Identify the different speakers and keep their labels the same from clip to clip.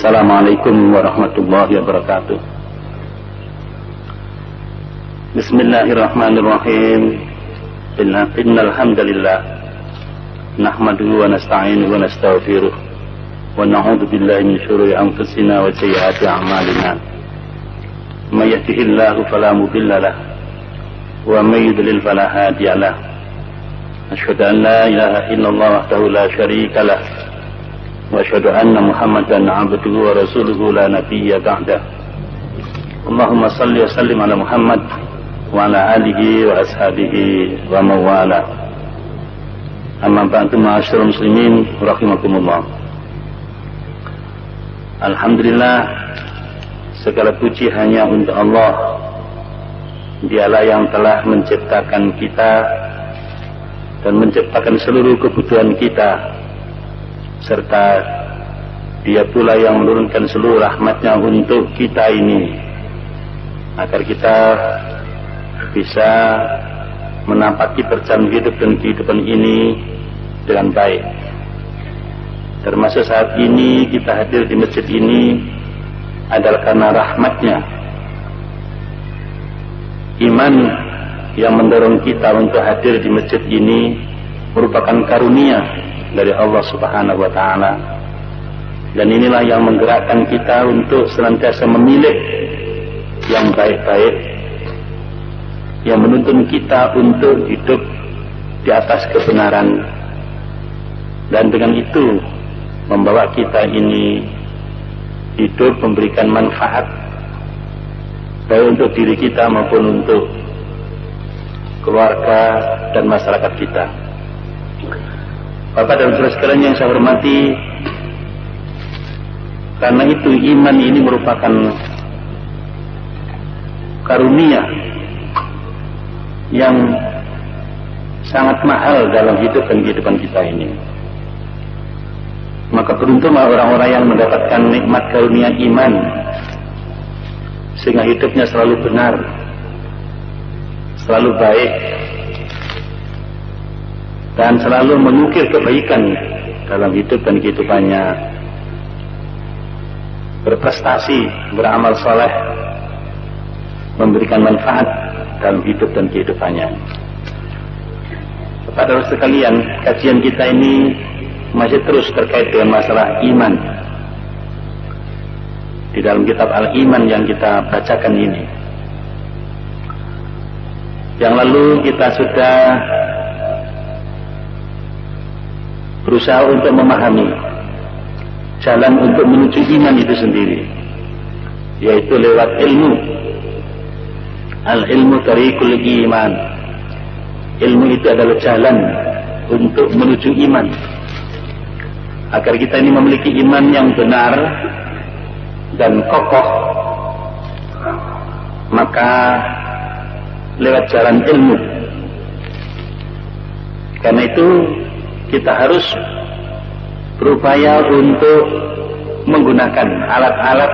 Speaker 1: Assalamualaikum warahmatullahi wabarakatuh. Bismillahirrahmanirrahim. Innal hamdalillah nahmaduhu wa nasta'inuhu wa nastaghfiruh wa na'udzu billahi min shururi anfusina wa sayyiati a'malina. May yahdihillahu fala mudilla lahu wa may yudlil fala hadiya lahu. Asyhadu an la ilaha illallah wahdahu la syarika lahu wa asyhadu anna Muhammadan 'abduhu wa rasuluhu la nabiyya ba'dah. Allahumma shalli wa sallim ala Muhammad wa ala alihi wa ashabihi wa mawala. Amma ba'du, ma'asyiral muslimin rahimakumullah. Alhamdulillah, segala puji hanya untuk Allah. Dialah yang telah menciptakan kita dan menciptakan seluruh kebutuhan kita, serta Dia pula yang menurunkan seluruh rahmatnya untuk kita ini, agar kita bisa menapaki perjalanan hidup dan kehidupan ini dengan baik. Termasuk saat ini kita hadir di masjid ini adalah karena rahmatnya. Iman yang mendorong kita untuk hadir di masjid ini merupakan karunia dari Allah Subhanahu wa Ta'ala, dan inilah yang menggerakkan kita untuk senantiasa memilih yang baik-baik, yang menuntun kita untuk hidup di atas kebenaran, dan dengan itu membawa kita ini hidup memberikan manfaat baik untuk diri kita maupun untuk keluarga dan masyarakat kita. Bapak dan saudara sekalian yang saya hormati, karena itu iman ini merupakan karunia yang sangat mahal dalam hidup dan kehidupan kita ini. Maka beruntunglah orang-orang yang mendapatkan nikmat karunia iman, sehingga hidupnya selalu benar, selalu baik, dan selalu mengukir kebaikan dalam hidup dan kehidupannya, berprestasi, beramal soleh, memberikan manfaat dalam hidup dan kehidupannya. Kepada sekalian, kajian kita ini masih terus terkait dengan masalah iman di dalam kitab Al-Iman yang kita bacakan ini. Yang lalu kita sudah berusaha untuk memahami jalan untuk menuju iman itu sendiri, yaitu lewat ilmu. Al-ilmu tariqul iman. Ilmu itu adalah jalan untuk menuju iman. Agar kita ini memiliki iman yang benar dan kokoh, maka lewat jalan ilmu. Karena itu kita harus berupaya untuk menggunakan alat-alat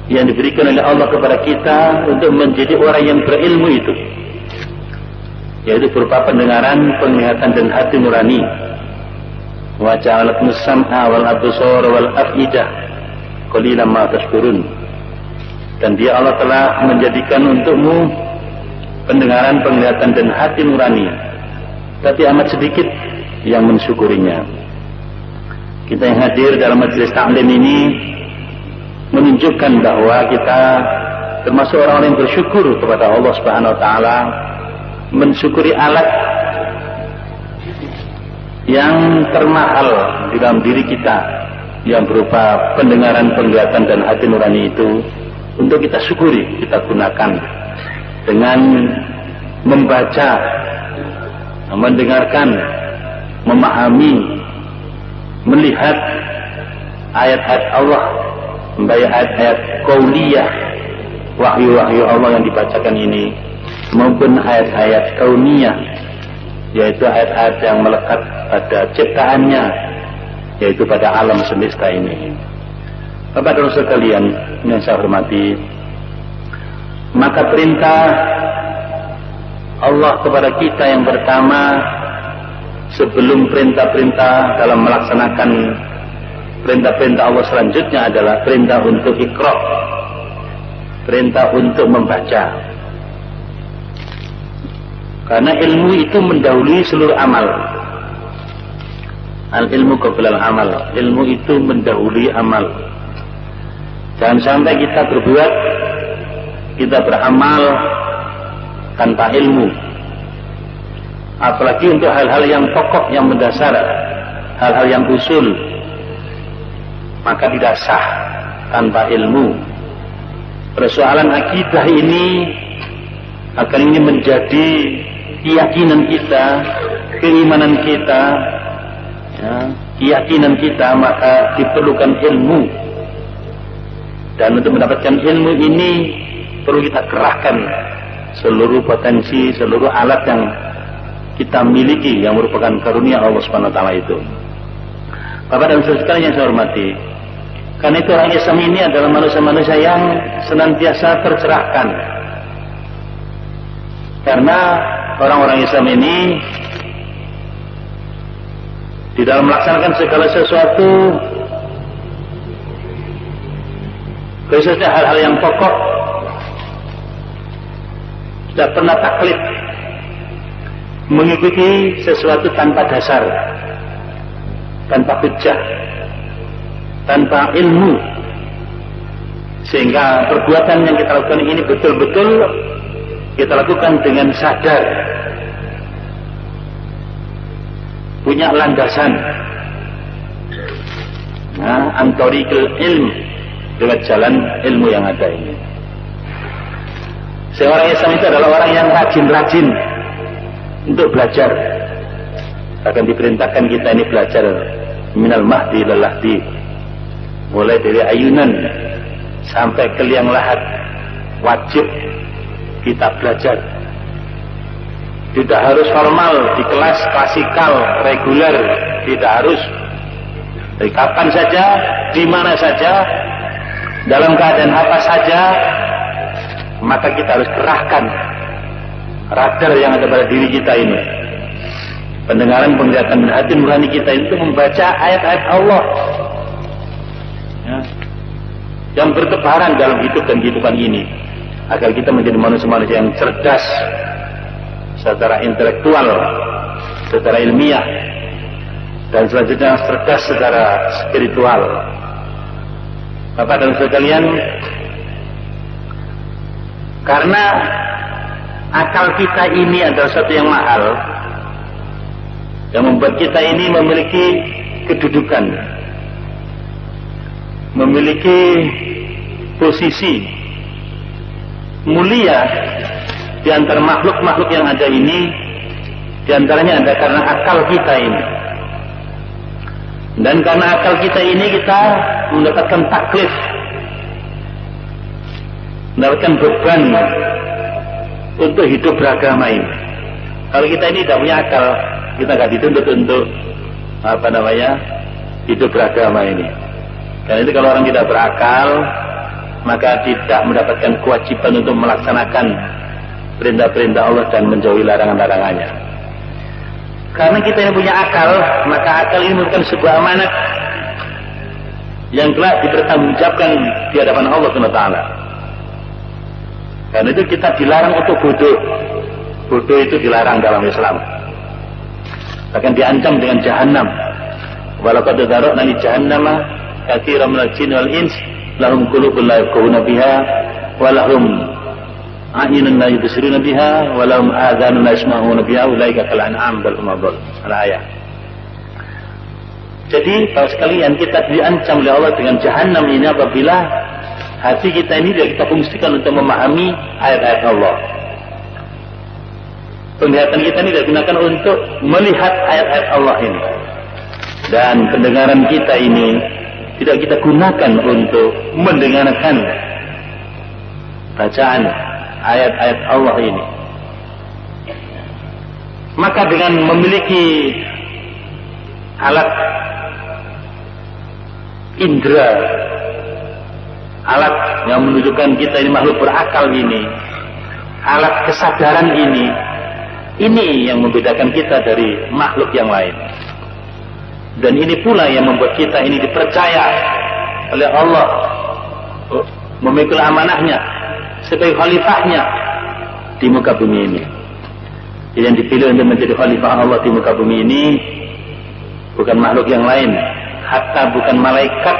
Speaker 1: yang diberikan oleh Allah kepada kita untuk menjadi orang yang berilmu itu, yaitu berupa pendengaran, penglihatan, dan hati nurani. Wa ja'alakumus sam'a wal absara wal af'idah qalilan ma tashkurun. Dan Dia, Allah, telah menjadikan untukmu pendengaran, penglihatan, dan hati nurani, tapi amat sedikit yang mensyukurinya. Kita yang hadir dalam majelis ta'lim ini menunjukkan bahwa kita termasuk orang-orang yang bersyukur kepada Allah Subhanahu wa Ta'ala, mensyukuri alat yang termahal di dalam diri kita yang berupa pendengaran, penglihatan, dan hati nurani itu, untuk kita syukuri, kita gunakan dengan membaca, mendengarkan, memahami, melihat ayat-ayat Allah, membaca ayat-ayat qauliyah, wahyu-wahyu Allah yang dibacakan ini, maupun ayat-ayat kauniyah, yaitu ayat-ayat yang melekat pada ciptaannya, yaitu pada alam semesta ini. Bapak dan sekalian yang saya hormati, maka perintah Allah kepada kita yang pertama, sebelum perintah-perintah dalam melaksanakan perintah-perintah Allah selanjutnya adalah perintah untuk iqra, perintah untuk membaca. Karena ilmu itu mendahului seluruh amal. Al-ilmu qabla al-amal. Ilmu itu mendahului amal. Jangan sampai kita berbuat, kita beramal tanpa ilmu. Apalagi untuk hal-hal yang pokok, yang mendasar, hal-hal yang usul, maka tidak sah tanpa ilmu. Persoalan akidah ini akan ini menjadi keyakinan kita, keimanan kita, ya, keyakinan kita, maka diperlukan ilmu. Dan untuk mendapatkan ilmu ini perlu kita kerahkan seluruh potensi, seluruh alat yang kita miliki yang merupakan karunia Allah Subhanahu wa taala itu. Bapak dan Saudara sekalian yang saya hormati, karena itu orang Islam ini adalah manusia-manusia yang senantiasa tercerahkan. Karena orang-orang Islam ini di dalam melaksanakan segala sesuatu, khususnya hal-hal yang pokok, tidak pernah taklid, mengikuti sesuatu tanpa dasar, tanpa hujjah, tanpa ilmu, sehingga perbuatan yang kita lakukan ini betul-betul kita lakukan dengan sadar, punya landasan, antorikil ilm, lewat jalan ilmu yang ada ini. Seorang Islam itu adalah orang yang rajin-rajin untuk belajar. Akan diperintahkan kita ini belajar minal mahdi ilal lahdi, mulai dari ayunan sampai ke liang lahat, wajib kita belajar. Tidak harus formal di kelas klasikal reguler, tidak harus. Dari kapan saja, di mana saja, dalam keadaan apa saja, maka kita harus kerahkan radar yang ada pada diri kita ini, pendengaran, penglihatan, dan hati nurani kita itu membaca ayat-ayat Allah, ya, yang bertebaran dalam hidup dan kehidupan ini, agar kita menjadi manusia-manusia yang cerdas secara intelektual, secara ilmiah, dan selanjutnya cerdas secara spiritual. Bapak dan Saudara sekalian, karena akal kita ini adalah sesuatu yang mahal, yang membuat kita ini memiliki kedudukan, memiliki posisi mulia di antara makhluk-makhluk yang ada ini. Di antaranya ada karena akal kita ini. Dan karena akal kita ini kita mendapatkan taklif, mendapatkan beban untuk hidup beragama ini. Kalau kita ini tidak punya akal, kita nggak dituntut untuk hidup beragama ini. Karena itu kalau orang tidak berakal, maka tidak mendapatkan kewajiban untuk melaksanakan perintah-perintah Allah dan menjauhi larangan-larangannya. Karena kita yang punya akal, maka akal ini merupakan sebuah amanat yang telah dipertanggungjawabkan di hadapan Allah SWT. Karena itu kita dilarang untuk bodoh. Bodoh itu dilarang dalam Islam. Bahkan diancam dengan jahanam. Walaqad dzara'na li jahannama katsiran minal jinni wal ins lahum qulubun la yafqahuna biha wa lahum a'yunun la yubsiruna biha wa lahum adhanun la yasma'una biha ulaika kal an'am bal hum adall. Al-ayat. Jadi kalau sekalian kita diancam oleh Allah dengan jahanam ini apabila hati kita ini tidak kita fungsikan untuk memahami ayat-ayat Allah. Penglihatan kita ini tidak digunakan untuk melihat ayat-ayat Allah ini. Dan pendengaran kita ini tidak kita gunakan untuk mendengarkan bacaan ayat-ayat Allah ini. Maka dengan memiliki alat indera, alat yang menunjukkan kita ini makhluk berakal ini, alat kesadaran ini yang membedakan kita dari makhluk yang lain. Dan ini pula yang membuat kita ini dipercaya oleh Allah memikul amanahnya sebagai khalifahnya di muka bumi ini. Jadi yang dipilih untuk menjadi khalifah Allah di muka bumi ini bukan makhluk yang lain, hatta bukan malaikat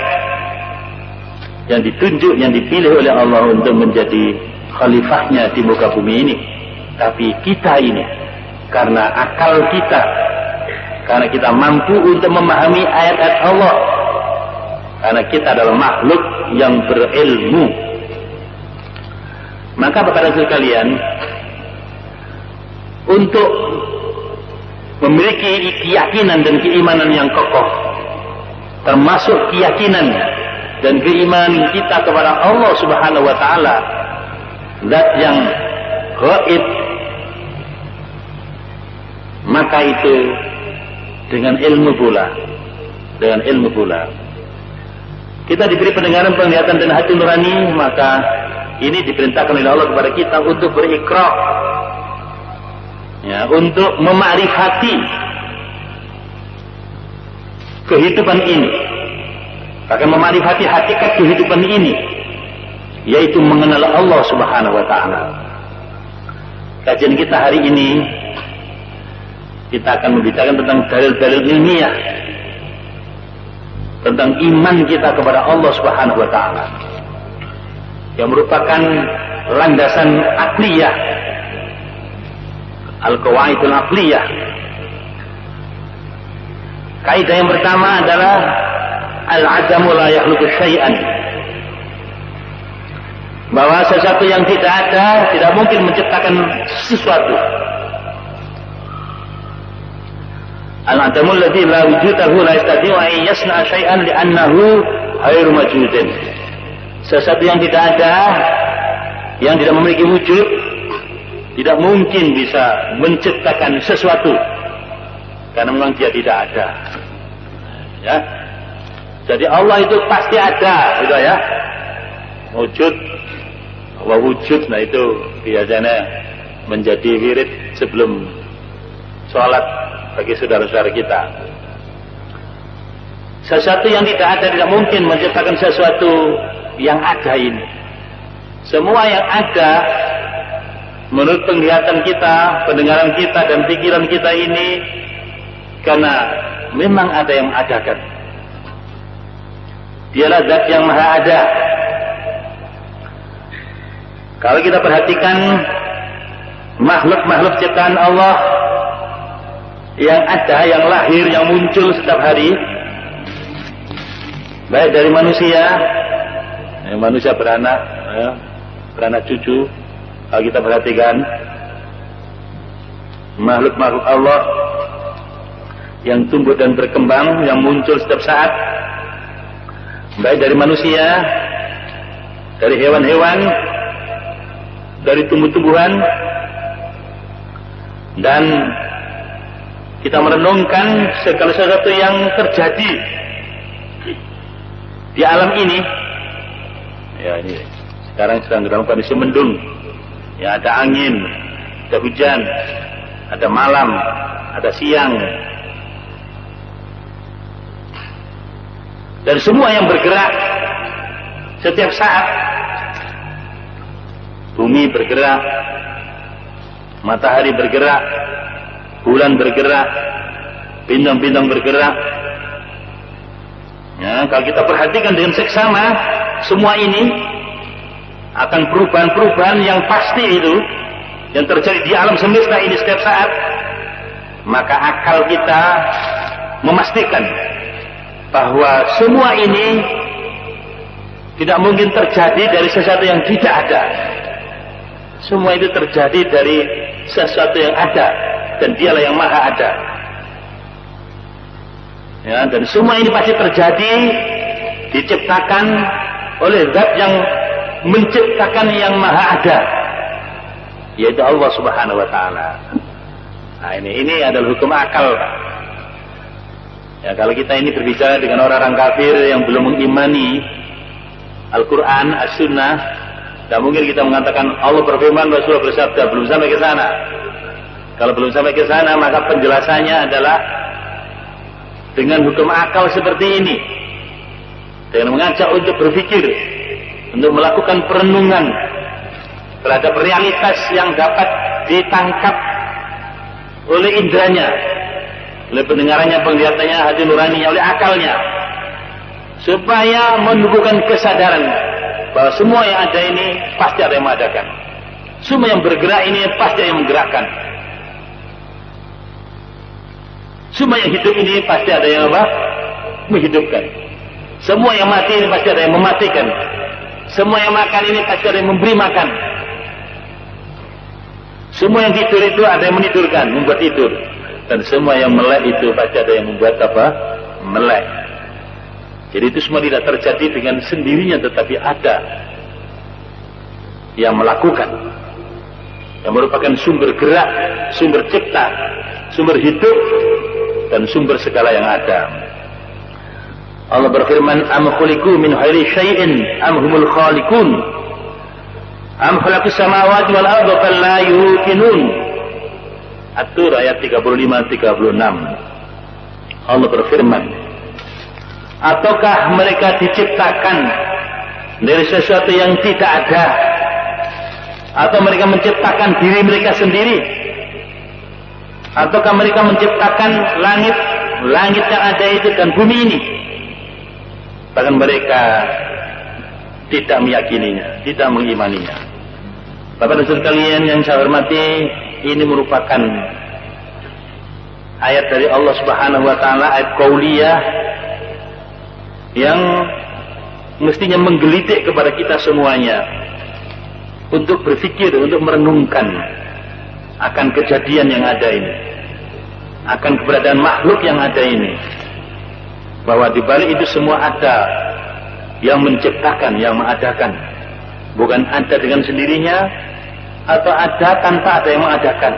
Speaker 1: yang ditunjuk, yang dipilih oleh Allah untuk menjadi khalifahnya di muka bumi ini, tapi kita ini, karena akal kita, karena kita mampu untuk memahami ayat-ayat Allah, karena kita adalah makhluk yang berilmu. Maka kepada sekalian, untuk memiliki keyakinan dan keimanan yang kokoh, termasuk keyakinan dan keimanan kita kepada Allah Subhanahu wa taala, zat yang gaib, maka itu dengan ilmu pula, kita diberi pendengaran, penglihatan dan hati nurani, maka ini diperintahkan oleh Allah kepada kita untuk berikrar, ya, untuk memakrifati kehidupan ini, akan memakrifati hakikat kehidupan ini, yaitu mengenal Allah Subhanahu wa taala. Kajian kita hari ini, kita akan membicarakan tentang dalil-dalil ilmiah tentang iman kita kepada Allah Subhanahu wa taala, yang merupakan landasan akliyah, al-qawaidul akliyah. Kaidah yang pertama adalah al-'adamu la yakhluqu syai'an, bahwa sesuatu yang tidak ada tidak mungkin menciptakan sesuatu. Al-'adamu alladhi la wujudahu la yastati'u an yasna'a syai'an li'annahu ghairu mawjudin. Sesuatu yang tidak ada, yang tidak memiliki wujud, tidak mungkin bisa menciptakan sesuatu, karena memang dia tidak ada. Ya, jadi Allah itu pasti ada, gitu ya. Wujud, Allah wujud, nah itu biasanya menjadi wirid sebelum sholat bagi saudara-saudara kita. Sesuatu yang tidak ada tidak mungkin menciptakan sesuatu yang ada ini. Semua yang ada menurut penglihatan kita, pendengaran kita dan pikiran kita ini, karena memang ada yang mengadakan. Dialah zat yang maha ada. Kalau kita perhatikan makhluk-makhluk ciptaan Allah yang ada, yang lahir, yang muncul setiap hari, baik dari manusia, manusia beranak, beranak cucu. Kalau kita perhatikan makhluk-makhluk Allah yang tumbuh dan berkembang, yang muncul setiap saat, baik dari manusia, dari hewan-hewan, dari tumbuh-tumbuhan, dan kita merenungkan segala sesuatu yang terjadi di alam ini. Ya, ini sekarang sedang dalam kondisi mendung. Ya, ada angin, ada hujan, ada malam, ada siang, dan semua yang bergerak setiap saat. Bumi bergerak, matahari bergerak, bulan bergerak, bintang-bintang bergerak. Ya, kalau kita perhatikan dengan seksama, semua ini akan perubahan-perubahan yang pasti itu yang terjadi di alam semesta ini setiap saat. Maka akal kita memastikan bahwa semua ini tidak mungkin terjadi dari sesuatu yang tidak ada. Semua itu terjadi dari sesuatu yang ada, dan dialah yang maha ada. Ya, dan semua ini pasti terjadi, diciptakan oleh zat yang menciptakan yang maha ada, yaitu Allah Subhanahu wa taala. Nah, ini adalah hukum akal, Pak. Ya, kalau kita ini berbicara dengan orang-orang kafir yang belum mengimani Al-Quran, As-Sunnah, tidak mungkin kita mengatakan Allah berfirman, Rasulullah bersabda. Belum sampai ke sana. Kalau belum sampai ke sana, maka penjelasannya adalah dengan hukum akal seperti ini, dengan mengajak untuk berpikir, untuk melakukan perenungan terhadap realitas yang dapat ditangkap oleh indranya, oleh pendengarannya, penglihatannya, hati nuraninya, oleh akalnya, supaya menumbuhkan kesadaran bahwa semua yang ada ini pasti ada yang mengadakan, semua yang bergerak ini pasti ada yang menggerakkan, semua yang hidup ini pasti ada yang apa? Menghidupkan, semua yang mati ini pasti ada yang mematikan, semua yang makan ini pasti ada yang memberi makan, semua yang tidur itu ada yang menidurkan, membuat tidur, dan semua yang melek itu pasti ada yang membuat apa? Melek. Jadi itu semua tidak terjadi dengan sendirinya, tetapi ada yang melakukan, yang merupakan sumber gerak, sumber cipta, sumber hidup, dan sumber segala yang ada. Allah berfirman, am khuliqu min ghairi syai'in am humul khaliqun am khalaqus samawati wal arda bal la yuqinun. At-Tur ayat 35-36. Allah berfirman, ataukah mereka diciptakan dari sesuatu yang tidak ada, atau mereka menciptakan diri mereka sendiri, ataukah mereka menciptakan langit yang ada itu dan bumi ini? Bahkan mereka tidak meyakininya, tidak mengimaninya. Bapak dan saudara kalian yang saya hormati, ini merupakan ayat dari Allah Subhanahu wa taala, ayat qauliyah yang mestinya menggelitik kepada kita semuanya untuk berpikir, untuk merenungkan akan kejadian yang ada ini, akan keberadaan makhluk yang ada ini, bahwa di balik itu semua ada yang menciptakan, yang mengadakan, bukan ada dengan sendirinya atau ada tanpa ada yang mengadakan.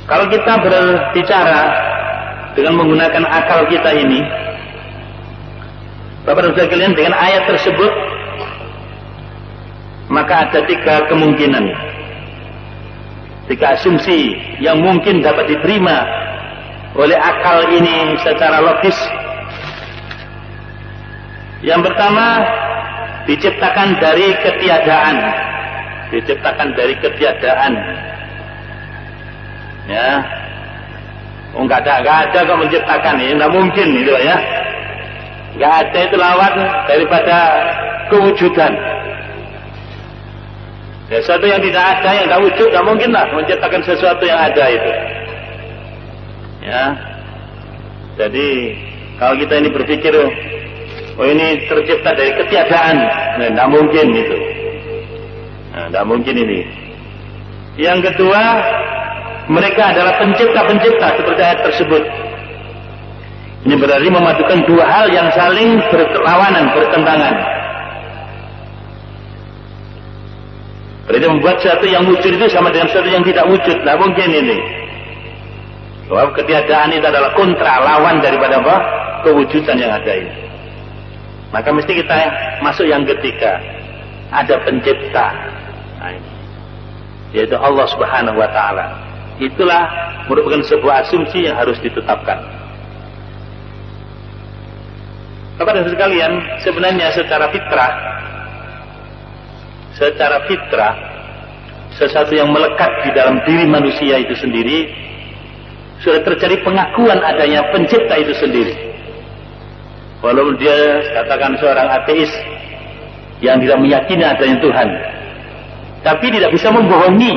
Speaker 1: Kalau kita berbicara dengan menggunakan akal kita ini, Bapak dan Saudara sekalian, dengan ayat tersebut, maka ada 3 kemungkinan, 3 asumsi yang mungkin dapat diterima oleh akal ini secara logis. Yang pertama, diciptakan dari ketiadaan, ya, nggak ada kok menciptakan, ini nggak mungkin itu ya, nggak ada, itu lawan daripada kewujudan. Sesuatu yang tidak ada, yang tidak wujud, nggak mungkin lah menciptakan sesuatu yang ada itu. Ya, jadi kalau kita ini berpikir, oh ini tercipta dari ketiadaan, nah, tidak mungkin itu. Nah, tidak mungkin ini. Yang kedua, mereka adalah pencipta-pencipta seperti ayat tersebut. Ini berarti memadukan 2 hal yang saling berlawanan, bertentangan. Berarti membuat sesuatu yang wujud itu sama dengan sesuatu yang tidak wujud. Tidak mungkin ini. Sebab ketiadaan itu adalah kontra, lawan daripada apa? Kewujudan yang ada ini. Maka mesti kita masuk yang ketiga, ada pencipta, nah, yaitu Allah Subhanahu wa taala. Itulah merupakan sebuah asumsi yang harus ditetapkan. Bapak dan sekalian, sebenarnya secara fitrah, sesuatu yang melekat di dalam diri manusia itu sendiri, sudah terjadi pengakuan adanya pencipta itu sendiri. Walaupun dia katakan seorang ateis yang tidak meyakini adanya Tuhan, tapi tidak bisa membohongi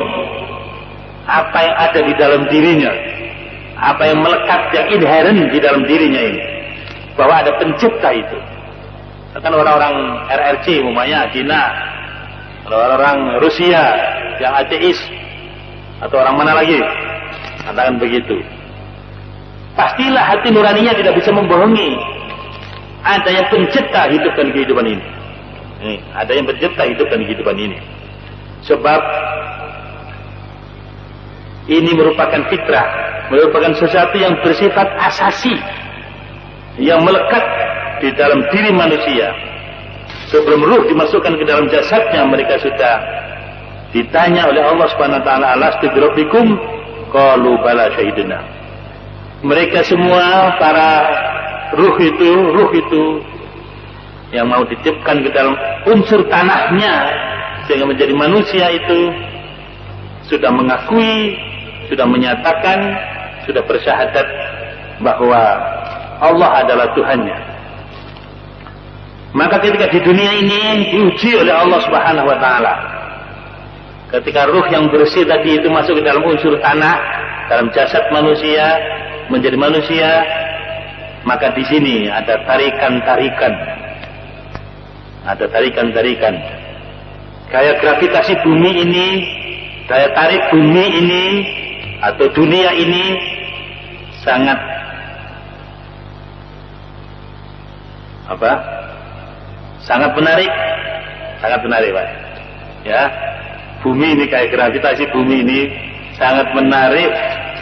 Speaker 1: apa yang ada di dalam dirinya, apa yang melekat, yang inherent di dalam dirinya ini, bahwa ada pencipta itu. Kan orang-orang RRC umpamanya Cina, orang-orang Rusia yang ateis, atau orang mana lagi katakan begitu, pastilah hati nuraninya tidak bisa membohongi ada yang pencipta hidup dan kehidupan ini. Ada yang pencipta hidup dan kehidupan ini. Sebab ini merupakan fitrah, merupakan sesuatu yang bersifat asasi, yang melekat di dalam diri manusia. Sebelum ruh dimasukkan ke dalam jasadnya, mereka sudah ditanya oleh Allah Subhanahu wa taala, alastu birabbikum? Qalu bala syahidna. mereka semua para ruh itu yang mau diciptakan ke dalam unsur tanahnya sehingga menjadi manusia itu sudah mengakui, sudah menyatakan, sudah bersyahadat bahwa Allah adalah Tuhannya. Maka ketika di dunia ini diuji oleh Allah Subhanahu wa taala, ketika ruh yang bersih tadi itu masuk ke dalam unsur tanah, dalam jasad manusia, menjadi manusia, maka di sini ada tarikan-tarikan. Ada tarikan-tarikan. Kayak gravitasi bumi ini, daya tarik bumi ini atau dunia ini sangat sangat menarik, Pak. Ya, bumi ini kayak gravitasi bumi ini sangat menarik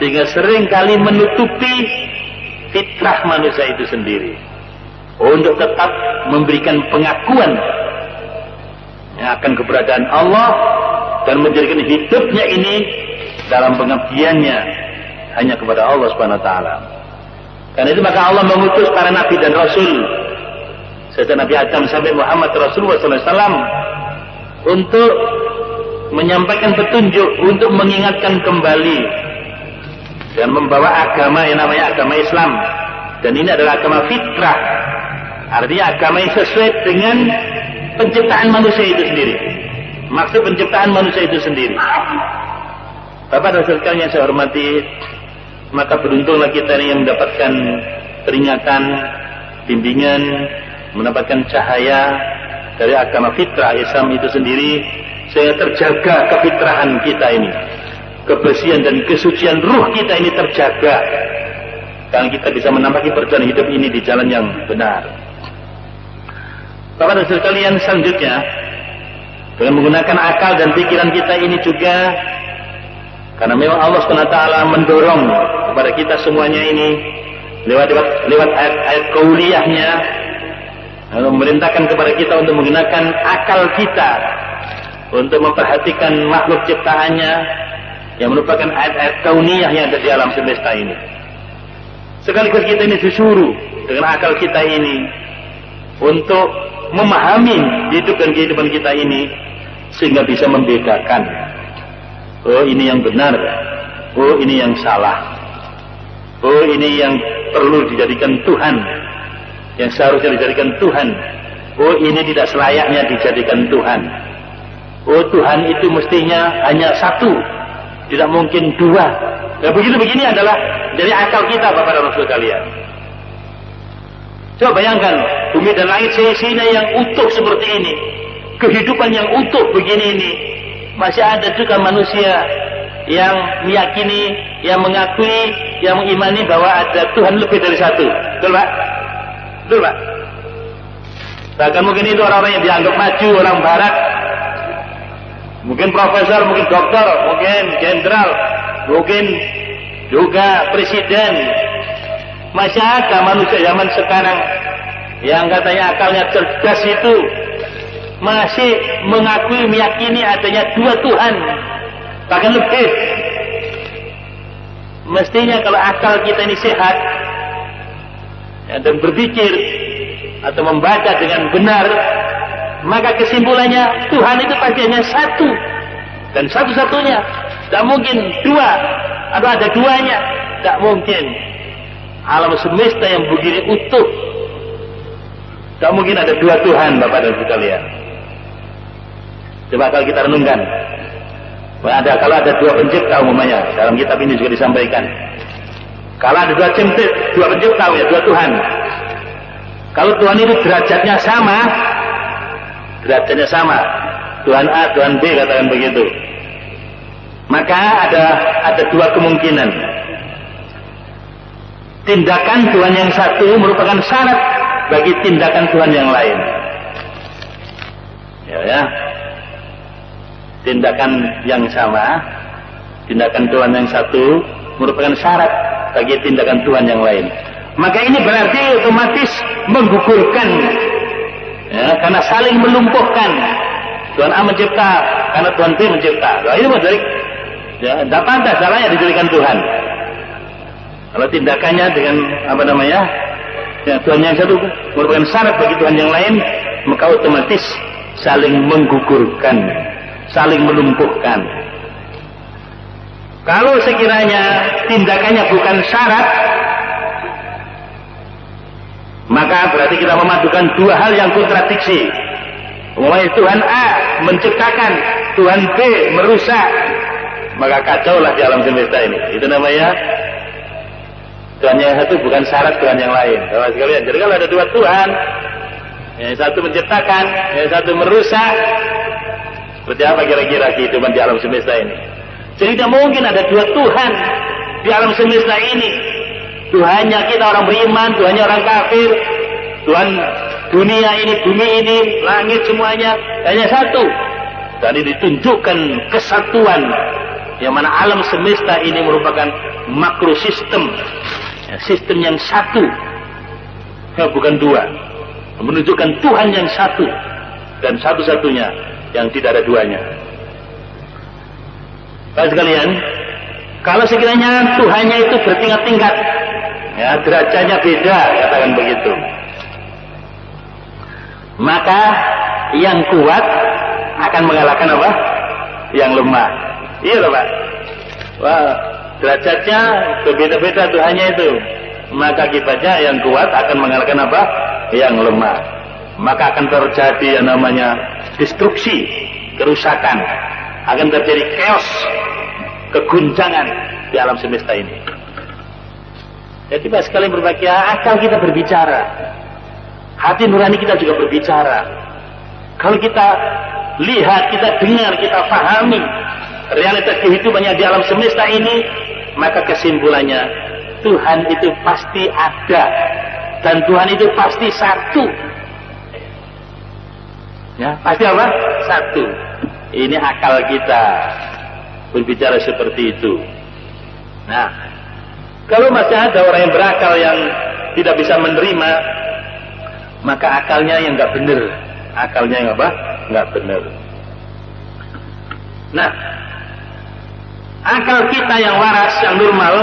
Speaker 1: sehingga sering kali menutupi fitrah manusia itu sendiri untuk tetap memberikan pengakuan yang akan keberadaan Allah dan menjadikan hidupnya ini dalam pengabdiannya hanya kepada Allah Subhanahu wa taala. Karena itu maka Allah mengutus para nabi dan rasul sejak Nabi Adam sampai Muhammad Rasulullah SAW untuk menyampaikan petunjuk, untuk mengingatkan kembali dan membawa agama yang namanya agama Islam. Dan ini adalah agama fitrah, artinya agama yang sesuai dengan penciptaan manusia itu sendiri. Maksud penciptaan manusia itu sendiri. Bapak dan saudara yang saya hormati, maka beruntunglah kita yang mendapatkan peringatan, bimbingan, mendapatkan cahaya dari agama fitrah Islam itu sendiri, sehingga terjaga kefitrahan kita ini, kebersihan dan kesucian ruh kita ini terjaga, dan kita bisa menapaki perjalanan hidup ini di jalan yang benar. Bapak dan saudara sekalian, selanjutnya dengan menggunakan akal dan pikiran kita ini juga, karena memang Allah SWT mendorong kepada kita semuanya ini lewat ayat-ayat qauliyahnya, memerintahkan kepada kita untuk menggunakan akal kita untuk memperhatikan makhluk ciptaannya yang merupakan ayat-ayat kauniyah yang ada di alam semesta ini. Sekaligus kita ini disuruh dengan akal kita ini untuk memahami hidup dan kehidupan kita ini sehingga bisa membedakan, oh ini yang benar, oh ini yang salah, oh ini yang perlu dijadikan Tuhan, yang seharusnya dijadikan Tuhan, oh ini tidak selayaknya dijadikan Tuhan, oh Tuhan itu mestinya hanya satu, tidak mungkin dua. Nah begini adalah dari akal kita, Bapak dan Ibu sekalian. Coba bayangkan bumi dan langit seisinya yang utuh seperti ini, kehidupan yang utuh begini ini, masih ada juga manusia yang meyakini, yang mengakui, yang mengimani bahwa ada Tuhan lebih dari satu. Betul Pak? Betul Pak? Bahkan mungkin itu orang-orang yang dianggap maju, orang barat, mungkin profesor, mungkin dokter, mungkin jenderal, mungkin juga presiden. Masih ada manusia zaman sekarang yang katanya akalnya cerdas itu masih mengakui, meyakini adanya dua Tuhan, bahkan lebih. Mestinya kalau akal kita ini sehat ya, dan berpikir atau membaca dengan benar, maka kesimpulannya Tuhan itu pasti hanya satu dan satu-satunya. Tidak mungkin dua atau ada duanya, tidak mungkin. Alam semesta yang begini utuh, tidak mungkin ada dua Tuhan, Bapak dan Ibu sekalian. Coba kalau kita renungkan, kalau ada dua pencipta umumnya, dalam kitab ini juga disampaikan. Kalau ada dua pencipta, ya dua Tuhan. Kalau Tuhan itu derajatnya sama, Tuhan A, Tuhan B, katakan begitu. Maka ada dua kemungkinan. Tindakan Tuhan yang satu merupakan syarat bagi tindakan Tuhan yang lain. Ya. Tindakan yang sama, tindakan Tuhan yang satu merupakan syarat bagi tindakan Tuhan yang lain. Maka ini berarti otomatis menggugurkan, ya, karena saling melumpuhkan. Tuhan A mencipta karena Tuhan B mencipta. Nah, ini dari, ya, tidak pantas salahnya dijadikan Tuhan. Kalau tindakannya dengan apa namanya, ya, Tuhan yang satu merupakan syarat bagi Tuhan yang lain, maka otomatis saling menggugurkan, saling melumpuhkan. Kalau sekiranya tindakannya bukan syarat, maka berarti kita memadukan dua hal yang kontradiksi. Umpamanya Tuhan A menciptakan, Tuhan B merusak, maka kacaulah di alam semesta ini. Itu namanya Tuhan yang satu bukan syarat Tuhan yang lain. Bapak sekalian, jadi kalau ada dua Tuhan, yang satu menciptakan, yang satu merusak, seperti apa kira-kira kehidupan di alam semesta ini? Jadi tidak mungkin ada dua Tuhan di alam semesta ini. Tuhannya kita orang beriman, Tuhannya orang kafir, Tuhan dunia ini, bumi ini, langit semuanya hanya satu. Dan ini ditunjukkan kesatuan, yang mana alam semesta ini merupakan makrosistem, ya, sistem yang satu, ya, bukan dua, menunjukkan Tuhan yang satu dan satu-satunya yang tidak ada duanya. Bapak sekalian, kalau sekiranya Tuhannya itu bertingkat-tingkat, ya, derajatnya beda, katakan begitu, maka yang kuat akan mengalahkan apa? Yang lemah. Iya loh Pak. Wah, derajatnya berbeda-beda Tuhannya itu. Maka akibatnya yang kuat akan mengalahkan apa? Yang lemah. Maka akan terjadi yang namanya destruksi, kerusakan. Akan terjadi chaos, keguncangan di alam semesta ini. Jadi Pak sekalian berbahagia, akal kita berbicara, hati nurani kita juga berbicara. Kalau kita lihat, kita dengar, kita pahami realitas kehidupannya di alam semesta ini, maka kesimpulannya Tuhan itu pasti ada dan Tuhan itu pasti satu. Ya, pasti apa? Satu. Ini akal kita berbicara seperti itu. Nah, kalau masih ada orang yang berakal yang tidak bisa menerima, maka akalnya yang nggak benar, akalnya yang apa? Nggak benar. Nah, akal kita yang waras, yang normal,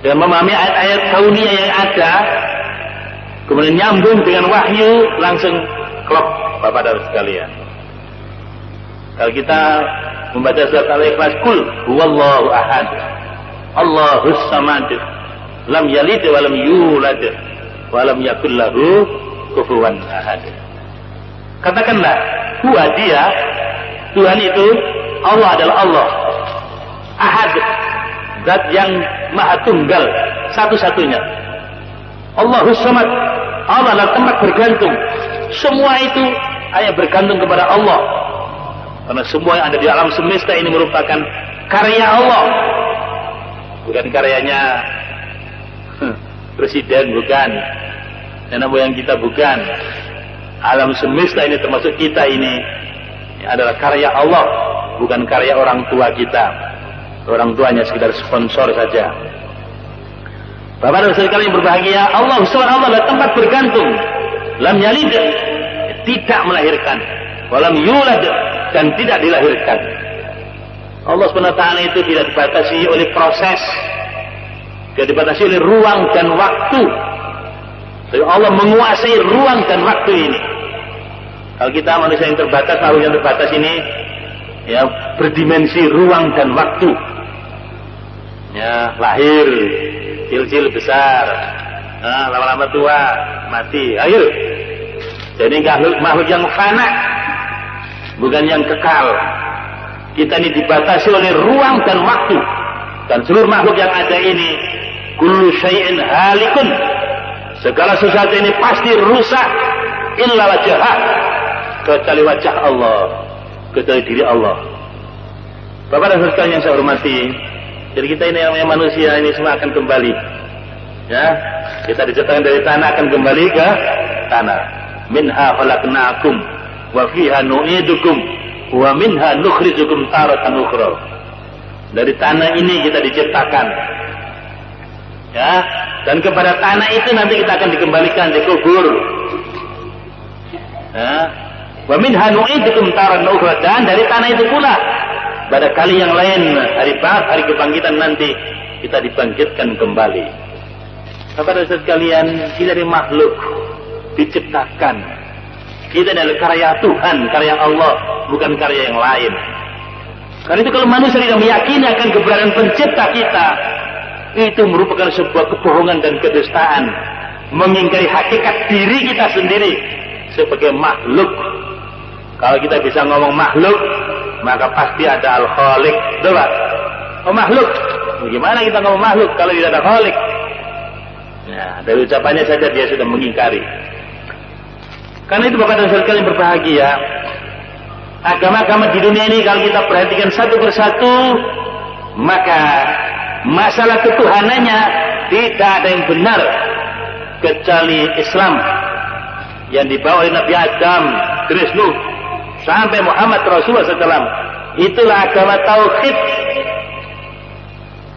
Speaker 1: dan memahami ayat-ayat kauniyah yang ada, kemudian nyambung dengan wahyu, langsung klop, Bapak dan sekalian. Kalau kita membaca surat Al-Ikhlas, Qul huwallahu ahad, Allahus samad, lam yalid wa lam yulad wa lam yakul lahu kufuwan ahad. Katakanlah, huwa dia, Tuhan itu, Allah adalah Allah, ahad, zat yang maha tunggal, satu-satunya. Allahus samad, Allah adalah tempat bergantung. Semua itu hanya bergantung kepada Allah. Karena semua yang ada di alam semesta ini merupakan karya Allah, bukan karyanya presiden, bukan nenek moyang kita, bukan. Alam semesta ini termasuk kita ini adalah karya Allah, bukan karya orang tua kita. Orang tuanya sekedar sponsor saja. Bapak dan saudara yang berbahagia, Allah adalah tempat bergantung. Lam yalid, tidak melahirkan, walam yulad, dan tidak dilahirkan. Allah SWT itu tidak dibatasi oleh proses, tidak dibatasi oleh ruang dan waktu. Jadi Allah menguasai ruang dan waktu ini. Kalau kita manusia yang terbatas, makhluk yang terbatas ini, ya, berdimensi ruang dan waktu. Ya, lahir, kecil-kecil, besar, nah, lama-lama tua, mati, akhir. Jadi makhluk yang fana, bukan yang kekal. Kita ini dibatasi oleh ruang dan waktu. Dan seluruh makhluk yang ada ini, kullu syai'in halikun, segala sesuatu ini pasti rusak, illa wajhah, kecuali wajah Allah, kecuali diri Allah. Bapak dan saudara yang saya hormati, jadi kita ini yang manusia ini semua akan kembali. Ya, kita diciptakan dari tanah, akan kembali ke tanah. Minha khalaqnakum wa fiha nu'idukum wa minha nukhrijukum taratan ukhra. Dari tanah ini kita diciptakan, ya, dan kepada tanah itu nanti kita akan dikembalikan, dikubur, ya. Wa minha nu'idukum taratan ukhra, dan dari tanah itu pula pada kali yang lain, hari kebangkitan nanti kita dibangkitkan kembali. Kepada sekalian, kita dari makhluk diciptakan. Kita adalah karya Tuhan, karya Allah, bukan karya yang lain. Karena itu kalau manusia tidak meyakini akan keberadaan pencipta kita, itu merupakan sebuah kebohongan dan kedustaan, mengingkari hakikat diri kita sendiri sebagai makhluk. Kalau kita bisa ngomong makhluk, maka pasti ada al-khaliq. Betul Pak? Oh makhluk, bagaimana kita ngomong makhluk kalau tidak ada khaliq? Nah, dari ucapannya saja dia sudah mengingkari. Karena itu Bapak dan Saudara sekalian berbahagia, agama-agama di dunia ini kalau kita perhatikan satu persatu, maka masalah ketuhanannya tidak ada yang benar kecuali Islam yang dibawa oleh Nabi Adam, terus Nuh sampai Muhammad Rasulullah SAW. Itulah agama tauhid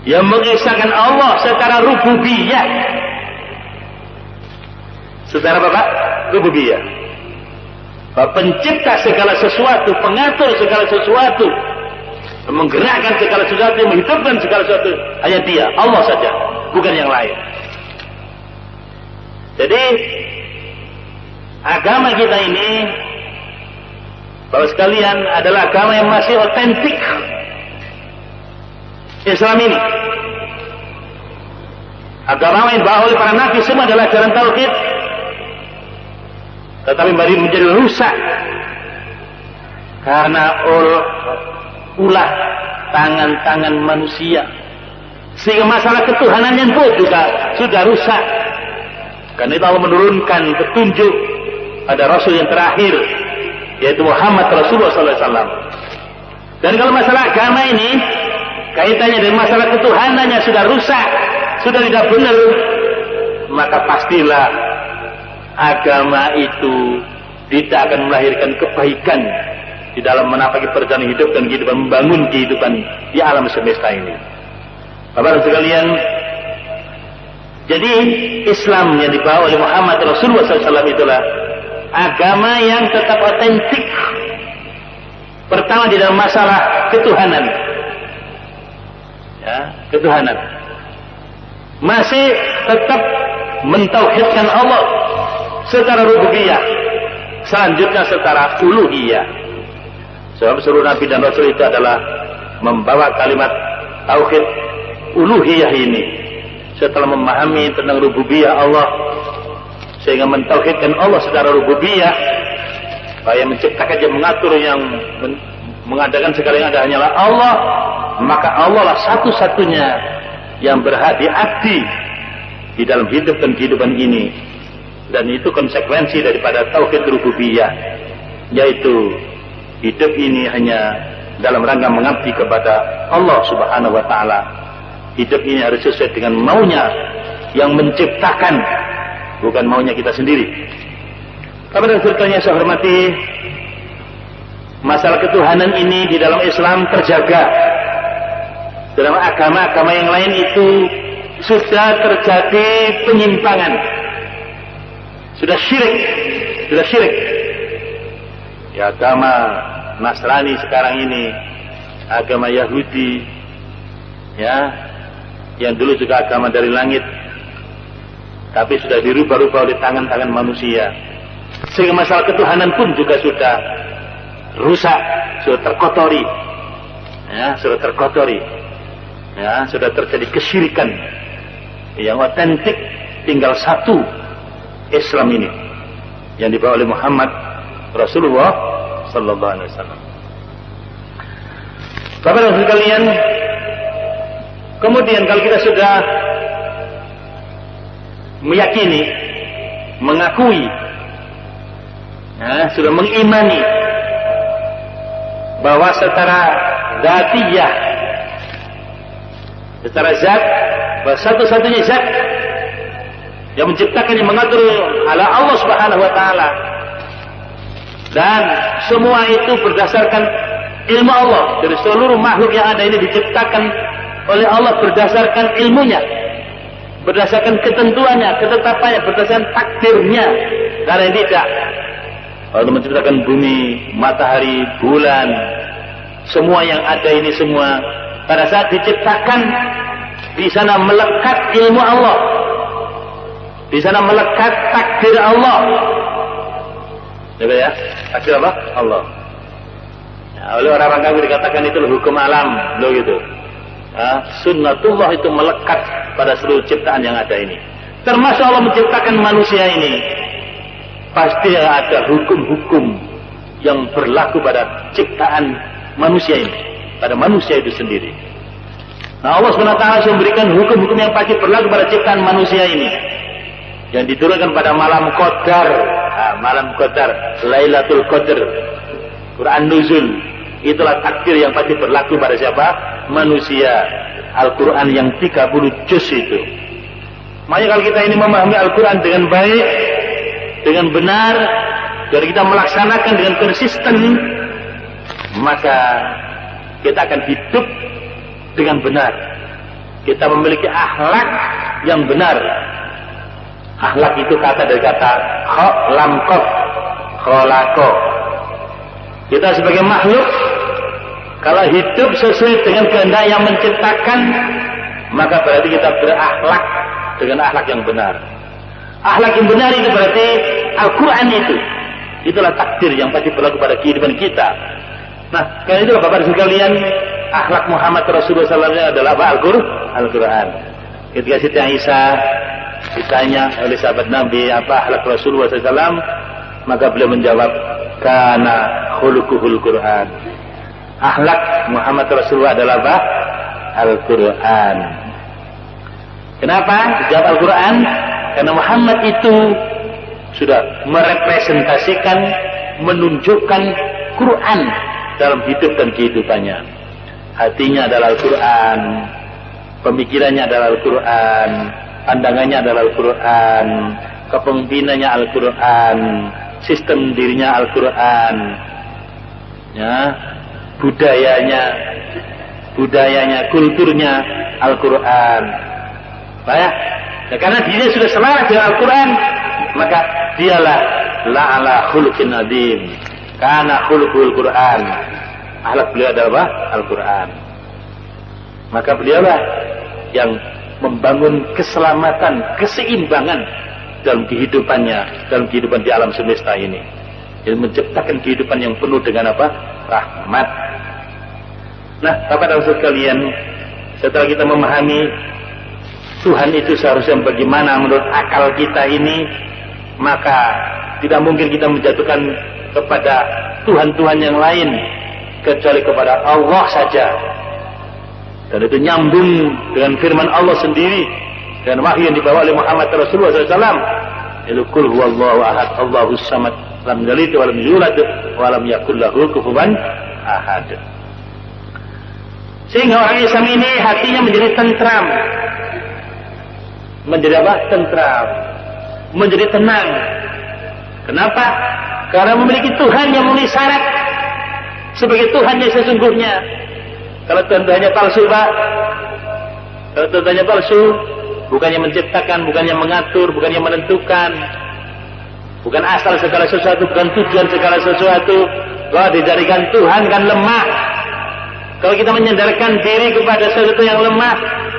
Speaker 1: yang mengisahkan Allah secara rububiyah. Secara Bapak, rububiyah. Pencipta segala sesuatu, pengatur segala sesuatu, menggerakkan segala sesuatu, menghidupkan segala sesuatu, hanya Dia, Allah saja, bukan yang lain. Jadi agama kita ini, Bapak sekalian, adalah agama yang masih otentik. Islam ini agama yang dibawa oleh para nabi semua adalah ajaran tauhid, tetapi baru menjadi rusak karena ulah tangan-tangan manusia, sehingga masalah ketuhanannya pun juga sudah rusak. Karena itu Allah menurunkan petunjuk pada Rasul yang terakhir, yaitu Muhammad Rasulullah SAW. Dan kalau masalah agama ini kaitannya dengan masalah ketuhanannya sudah rusak, sudah tidak benar, maka pastilah agama itu tidak akan melahirkan kebaikan di dalam menapaki perjalanan hidup dan kehidupan, membangun kehidupan di alam semesta ini. Bapak sekalian, jadi Islam yang dibawa oleh Muhammad Rasulullah SAW itulah agama yang tetap otentik. Pertama di dalam masalah ketuhanan, ya, ketuhanan masih tetap mentauhidkan Allah secara rububiyah, selanjutnya secara uluhiyah. Sebab seluruh nabi dan rasul itu adalah membawa kalimat tauhid uluhiyah ini setelah memahami tentang rububiyah Allah, sehingga mentauhidkan Allah secara rububiyah, yang menciptakan, yang mengatur, yang mengadakan segala yang ada hanyalah Allah. Maka Allah lah satu-satunya yang berhak diabdi di dalam hidup dan kehidupan ini. Dan itu konsekuensi daripada tauhid rububiyah, yaitu hidup ini hanya dalam rangka mengabdi kepada Allah Subhanahu wa taala. Hidup ini harus sesuai dengan maunya yang menciptakan, bukan maunya kita sendiri. Kepada sertanya saya hormati, masalah ketuhanan ini di dalam Islam terjaga. Dalam agama-agama yang lain itu sudah terjadi penyimpangan, sudah syirik. Ya, agama Nasrani sekarang ini, agama Yahudi, ya, yang dulu juga agama dari langit, tapi sudah dirubah-rubah oleh tangan-tangan manusia, sehingga masalah ketuhanan pun juga sudah rusak, sudah terkotori, ya, sudah terjadi kesyirikan yang otentik. Tinggal satu, Islam ini yang dibawa oleh Muhammad Rasulullah Sallallahu Alaihi Wasallam. Bapak dan sekalian, kemudian kalau kita sudah meyakini, mengakui, sudah mengimani bahwa secara zatiyah, secara zat, bahwa satu-satunya zat yang menciptakan, yang mengatur adalah Allah Subhanahu wa taala, dan semua itu berdasarkan ilmu Allah. Dari seluruh makhluk yang ada ini diciptakan oleh Allah berdasarkan ilmunya, berdasarkan ketentuannya, ketetapannya, berdasarkan takdirnya. Karena yang tidak, Allah menciptakan bumi, matahari, bulan, semua yang ada ini semua pada saat diciptakan Di sana melekat ilmu Allah. Di sana melekat takdir Allah. Ya, takdir apa? Allah. Ya, oleh orang-orang kafir dikatakan itu hukum alam, loh gitu. Sunnatullah itu melekat pada seluruh ciptaan yang ada ini. Termasuk Allah menciptakan manusia ini. Pasti ada hukum-hukum yang berlaku pada ciptaan manusia ini, pada manusia itu sendiri. Nah, Allah SWT memberikan hukum-hukum yang pasti berlaku pada ciptaan manusia ini, yang diturunkan pada malam Qadar. Malam Qadar, Lailatul Qadar, Quran nuzul. Itulah takdir yang pasti berlaku pada siapa? Manusia. Al-Quran yang 30 juz itu. Makanya kalau kita ini memahami Al-Quran dengan baik, dengan benar, dan kita melaksanakan dengan konsisten, maka kita akan hidup dengan benar. Kita memiliki akhlak yang benar. Akhlak itu kata dari kata lam-kof, kholako. Kita sebagai makhluk, kalau hidup sesuai dengan kehendak yang menciptakan, maka berarti kita berakhlak dengan akhlak yang benar. Akhlak yang benar itu berarti Al-Quran itu. Itulah takdir yang pasti berlaku pada kehidupan kita. Nah, karena itulah Bapak sekalian, akhlak Muhammad Rasulullah SAW adalah apa? Al-Quran. Ketika Siti Aisyah ditanya oleh sahabat Nabi apa akhlak Rasulullah SAW, maka beliau menjawab, kana khuluquhul Quran. Akhlak Muhammad Rasulullah adalah apa? Al-Quran. Kenapa dijawab Al-Quran? Karena Muhammad itu sudah merepresentasikan, menunjukkan Quran dalam hidup dan kehidupannya. Hatinya adalah Al-Quran, pemikirannya adalah Al-Quran, pandangannya adalah Al-Quran, kepemimpinannya Al-Quran, sistem dirinya Al-Quran, ya, budayanya, kulturnya Al-Quran. Baik, ya, karena dia sudah selaras dengan Al-Quran, maka dialah la'ala khuluqin azim. Kana khuluqul Quran. Akhlak beliau adalah Al-Quran. Maka beliaulah yang membangun keselamatan, keseimbangan dalam kehidupannya, dalam kehidupan di alam semesta ini. Yang menciptakan kehidupan yang penuh dengan apa? Rahmat. Nah, Bapak dan Saudara sekalian, setelah kita memahami Tuhan itu seharusnya bagaimana menurut akal kita ini, maka tidak mungkin kita menjatuhkan kepada Tuhan-Tuhan yang lain kecuali kepada Allah saja. Dan itu nyambung dengan firman Allah sendiri dan wahyu yang dibawa oleh Muhammad Rasulullah SAW. Qul huwallahu ahad, Allahus samad, lam yalid wa lam yulad wa lam yakul lahu kufuwan ahad. Sehingga orang Islam ini hatinya menjadi tentram. Menjadi apa? Tentram. Menjadi tenang. Kenapa? Karena memiliki Tuhan yang memenuhi syarat sebagai Tuhan yang sesungguhnya. Kalau Tuhan-Tuhannya palsu, Pak, kalau Tuhan-Tuhannya palsu, bukannya menciptakan, bukannya mengatur, bukannya menentukan, bukan asal segala sesuatu, bukan tujuan segala sesuatu. Kalau dijadikan Tuhan kan lemah. Kalau kita menyandarkan diri kepada sesuatu yang lemah,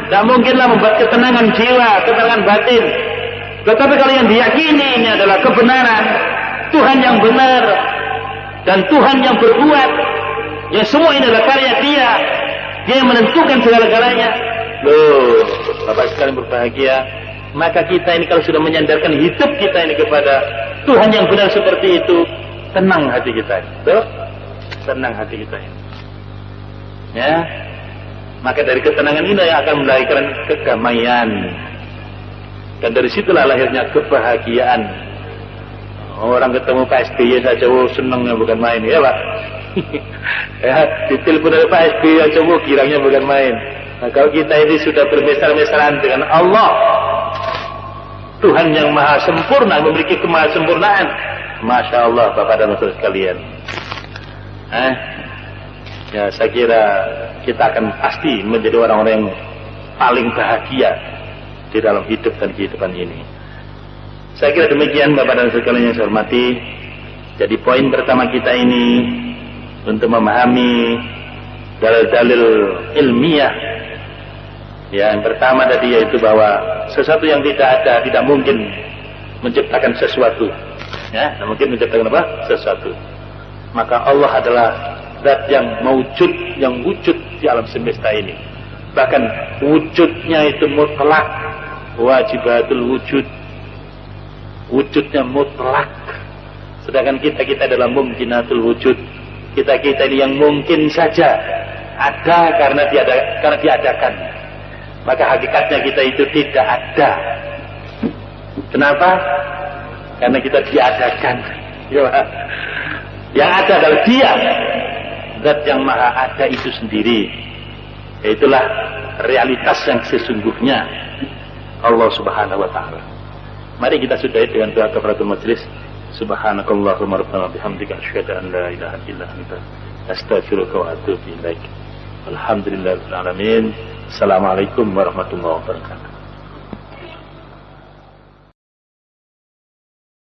Speaker 1: tidak mungkinlah membuat ketenangan jiwa, ketenangan batin. Tetapi kalau yang diyakini ini adalah kebenaran, Tuhan yang benar, dan Tuhan yang berbuat, yang semua ini adalah karya Dia yang menentukan segala-galanya. Loh, Bapak sekalian berbahagia. Maka kita ini kalau sudah menyandarkan hidup kita ini kepada Tuhan yang benar seperti itu, tenang hati kita. Tuh, tenang hati kita ini. Ya, maka dari ketenangan ini yang akan melahirkan kedamaian, dan dari situlah lahirnya kebahagiaan. Orang ketemu Pak SBY saja, senangnya bukan main, ya Pak. Ya, ditelepon oleh Pak SBY aja, kiranya bukan main. Nah, kalau kita ini sudah bermesra-mesraan dengan Allah, Tuhan yang maha sempurna, memiliki kemahasempurnaan, Masya Allah Bapak dan Saudara sekalian. Ya, saya kira kita akan pasti menjadi orang-orang yang paling bahagia di dalam hidup dan kehidupan ini. Saya kira demikian Bapak dan sekalian yang saya hormati. Jadi poin pertama kita ini untuk memahami dalil-dalil ilmiah Yang pertama tadi yaitu bahwa sesuatu yang tidak ada tidak mungkin menciptakan sesuatu. Ya, tidak mungkin menciptakan apa? Sesuatu. Maka Allah adalah zat yang maujud, yang wujud di alam semesta ini. Bahkan wujudnya itu mutlak, wajibatul wujud. Wujudnya mutlak. Sedangkan kita adalah mungkinatul wujud. Kita ini yang mungkin saja ada karena diadakan. Maka hakikatnya kita itu tidak ada. Kenapa? Karena kita diadakan. Yang ada adalah Dia, zat yang maha ada itu sendiri. Itulah realitas yang sesungguhnya Allah Subhanahu wa taala. Mari kita sudahi dengan doa kafaratul majelis. Subhanakallahumma rabbana bihamdika asyhadu an la ilaha illa anta astaghfiruka wa atubu ilaik. Alhamdulillahirabbil alamin. Assalamualaikum warahmatullahi wabarakatuh.